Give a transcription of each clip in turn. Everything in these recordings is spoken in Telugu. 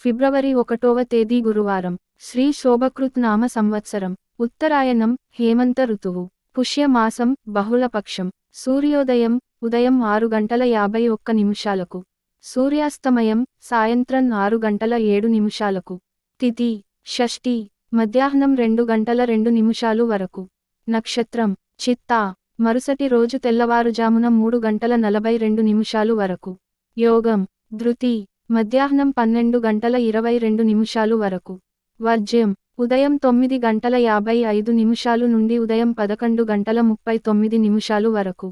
ఫిబ్రవరి 1వ తేదీ గురువారం. శ్రీ శోభకృత్ నామ సంవత్సరం. ఉత్తరాయణం, హేమంత ఋతువు. పుష్యమాసం, బహుళపక్షం. సూర్యోదయం ఉదయం 6:51 సూర్యాస్తమయం సాయంత్రం 6:07 తిథి షష్ఠి మధ్యాహ్నం 2:02 వరకు. నక్షత్రం చిత్తా. మరుసటి రోజు తెల్లవారుజామున 3:42 వరకు. యోగం ధృతి మధ్యాహ్నం 12:22 వరకు. వర్జ్యం ఉదయం 9:55 నుండి ఉదయం 11:39 వరకు.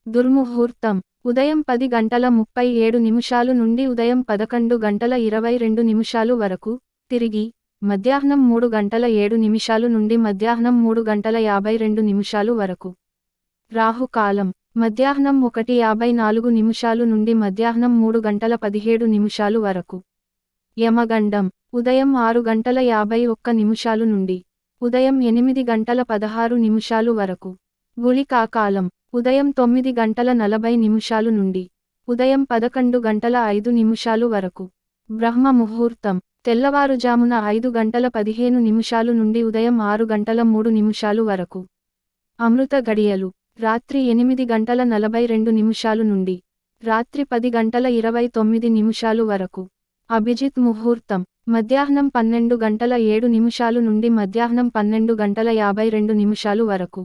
దుర్ముహూర్తం ఉదయం 10:37 నుండి ఉదయం 11:22 వరకు. తిరిగి మధ్యాహ్నం 3:07 నుండి మధ్యాహ్నం 3:52 వరకు. రాహుకాలం మధ్యాహ్నం 1:54 నుండి మధ్యాహ్నం 3:17 వరకు. యమగండం ఉదయం 6:51 నుండి ఉదయం 8:16 వరకు. గుళికాకాలం ఉదయం 9:40 నుండి ఉదయం 11:05 వరకు. బ్రహ్మ ముహూర్తం తెల్లవారుజామున 5:15 నుండి ఉదయం 6:03 వరకు. అమృత గడియలు రాత్రి 8:42 నుండి రాత్రి 10:29 వరకు. అభిజిత్ ముహూర్తం మధ్యాహ్నం 12:07 నుండి మధ్యాహ్నం 12:52 వరకు.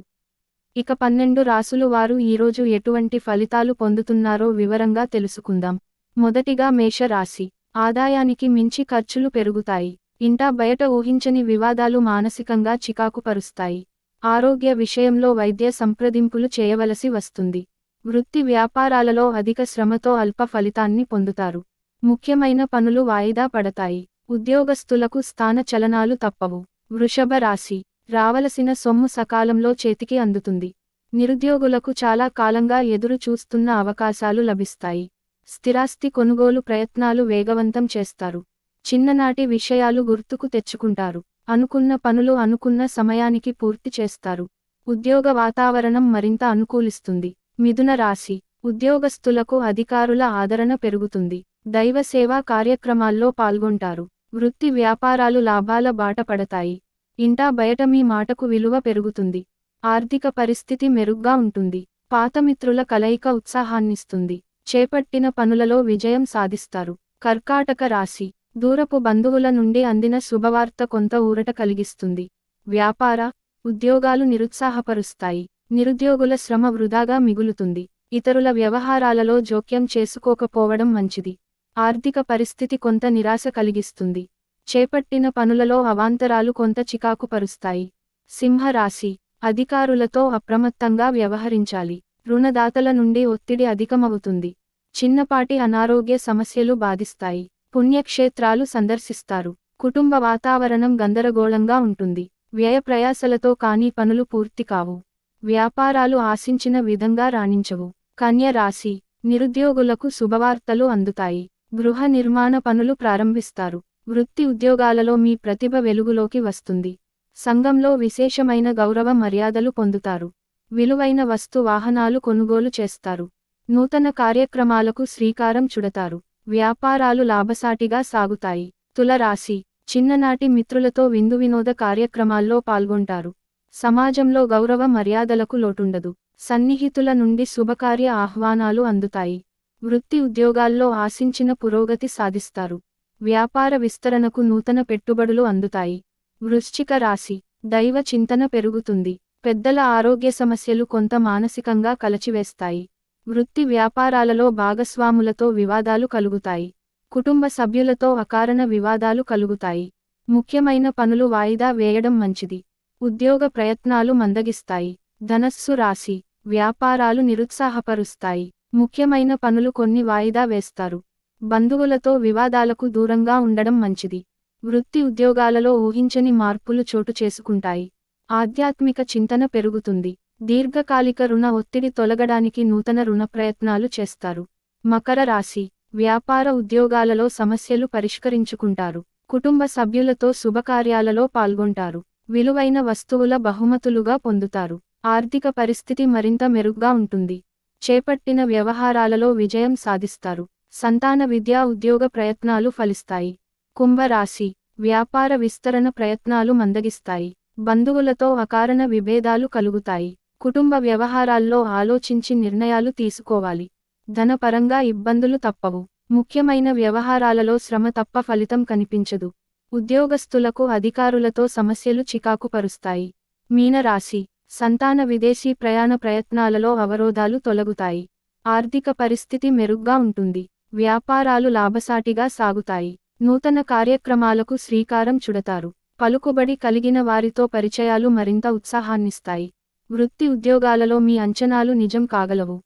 ఇక 12 రాసులు వారు ఈరోజు ఎటువంటి ఫలితాలు పొందుతున్నారో వివరంగా తెలుసుకుందాం. మొదటిగా మేషరాశి. ఆదాయానికి మించి ఖర్చులు పెరుగుతాయి. ఇంటా బయట ఊహించని వివాదాలు మానసికంగా చికాకు పరుస్తాయి. ఆరోగ్య విషయంలో వైద్య సంప్రదింపులు చేయవలసి వస్తుంది. వృత్తి వ్యాపారాలలో అధిక శ్రమతో అల్ప ఫలితాన్ని పొందుతారు. ముఖ్యమైన పనులు వాయిదా పడతాయి. ఉద్యోగస్తులకు స్థాన చలనాలు తప్పవు. వృషభ రాశి. రావలసిన సొమ్ము సకాలంలో చేతికి అందుతుంది. నిరుద్యోగులకు చాలా కాలంగా ఎదురు చూస్తున్న అవకాశాలు లభిస్తాయి. స్థిరాస్తి కొనుగోలు ప్రయత్నాలు వేగవంతం చేస్తారు. చిన్ననాటి విషయాలు గుర్తుకు తెచ్చుకుంటారు. అనుకున్న పనులు అనుకున్న సమయానికి పూర్తి చేస్తారు. ఉద్యోగ వాతావరణం మరింత అనుకూలిస్తుంది. మిథున రాశి. ఉద్యోగస్తులకు అధికారుల ఆదరణ పెరుగుతుంది. దైవ సేవా కార్యక్రమాల్లో పాల్గొంటారు. వృత్తి వ్యాపారాలు లాభాల బాట పడతాయి. ఇంటా బయట మీ మాటకు విలువ పెరుగుతుంది. ఆర్థిక పరిస్థితి మెరుగ్గా ఉంటుంది. పాతమిత్రుల కలయిక ఉత్సాహాన్నిస్తుంది. చేపట్టిన పనులలో విజయం సాధిస్తారు. కర్కాటక రాశి. దూరపు బంధువుల నుండి అందిన శుభవార్త కొంత ఊరట కలిగిస్తుంది. వ్యాపార ఉద్యోగాలు నిరుత్సాహపరుస్తాయి. నిరుద్యోగుల శ్రమ వృధాగా మిగులుతుంది. ఇతరుల వ్యవహారాలలో జోక్యం చేసుకోకపోవడం మంచిది. ఆర్థిక పరిస్థితి కొంత నిరాశ కలిగిస్తుంది. చేపట్టిన పనులలో అవాంతరాలు కొంత చికాకు పరుస్తాయి. సింహరాశి. అధికారులతో అప్రమత్తంగా వ్యవహరించాలి. రుణదాతల నుండి ఒత్తిడి అధికమవుతుంది. చిన్నపాటి అనారోగ్య సమస్యలు బాధిస్తాయి. పుణ్యక్షేత్రాలు సందర్శిస్తారు. కుటుంబ వాతావరణం గందరగోళంగా ఉంటుంది. వ్యయ ప్రయాసలతో కానీ పనులు పూర్తి కావు. వ్యాపారాలు ఆశించిన విధంగా రాణించవు. కన్య రాశి. నిరుద్యోగులకు శుభవార్తలు అందుతాయి. గృహ నిర్మాణ పనులు ప్రారంభిస్తారు. వృత్తి ఉద్యోగాలలో మీ ప్రతిభ వెలుగులోకి వస్తుంది. సంఘంలో విశేషమైన గౌరవ మర్యాదలు పొందుతారు. విలువైన వస్తు వాహనాలు కొనుగోలు చేస్తారు. నూతన కార్యక్రమాలకు శ్రీకారం చుడతారు. వ్యాపారాలు లాభసాటిగా సాగుతాయి. తులరాశి. చిన్ననాటి మిత్రులతో విందు వినోద కార్యక్రమాల్లో పాల్గొంటారు. సమాజంలో గౌరవ మర్యాదలకు లోటుండదు. సన్నిహితుల నుండి శుభకార్య ఆహ్వానాలు అందుతాయి. వృత్తి ఉద్యోగాల్లో ఆశించిన పురోగతి సాధిస్తారు. వ్యాపార విస్తరణకు నూతన పెట్టుబడులు అందుతాయి. వృశ్చిక రాశి. దైవ చింతన పెరుగుతుంది. పెద్దల ఆరోగ్య సమస్యలు కొంత మానసికంగా కలచివేస్తాయి. వృత్తి వ్యాపారాలలో భాగస్వాములతో వివాదాలు కలుగుతాయి. కుటుంబ సభ్యులతో అకారణ వివాదాలు కలుగుతాయి. ముఖ్యమైన పనులు వాయిదా వేయడం మంచిది. ఉద్యోగ ప్రయత్నాలు మందగిస్తాయి. ధనస్సు రాశి. వ్యాపారాలు నిరుత్సాహపరుస్తాయి. ముఖ్యమైన పనులు కొన్ని వాయిదా వేస్తారు. బంధువులతో వివాదాలకు దూరంగా ఉండడం మంచిది. వృత్తి ఉద్యోగాలలో ఊహించని మార్పులు చోటు చేసుకుంటాయి. ఆధ్యాత్మిక చింతన పెరుగుతుంది. దీర్ఘకాలిక రుణ ఒత్తిడి తొలగడానికి నూతన రుణ ప్రయత్నాలు చేస్తారు. మకర రాశి. వ్యాపార ఉద్యోగాలలో సమస్యలు పరిష్కరించుకుంటారు. కుటుంబ సభ్యులతో శుభకార్యాలలో పాల్గొంటారు. విలువైన వస్తువుల బహుమతులుగా పొందుతారు. ఆర్థిక పరిస్థితి మరింత మెరుగ్గా ఉంటుంది. చేపట్టిన వ్యవహారాలలో విజయం సాధిస్తారు. సంతాన విద్యా ఉద్యోగ ప్రయత్నాలు ఫలిస్తాయి. కుంభరాశి వ్యాపార విస్తరణ ప్రయత్నాలు మందగిస్తాయి. బంధువులతో అకారణ విభేదాలు కలుగుతాయి. కుటుంబ వ్యవహారాల్లో ఆలోచించి నిర్ణయాలు తీసుకోవాలి. ధనపరంగా ఇబ్బందులు తప్పవు. ముఖ్యమైన వ్యవహారాలలో శ్రమ తప్ప ఫలితం కనిపించదు. ఉద్యోగస్తులకు అధికారులతో సమస్యలు చికాకు పరుస్తాయి. మీనరాశి సంతాన విదేశీ ప్రయాణ ప్రయత్నాలలో అవరోధాలు తొలగుతాయి. ఆర్థిక పరిస్థితి మెరుగ్గా ఉంటుంది. వ్యాపారాలు లాభసాటిగా సాగుతాయి. నూతన కార్యక్రమాలకు శ్రీకారం చుడతారు. పలుకుబడి కలిగిన వారితో పరిచయాలు మరింత ఉత్సాహాన్నిస్తాయి. వృత్తి ఉద్యోగాలలో మీ అంచనాలు నిజం కాగలవు.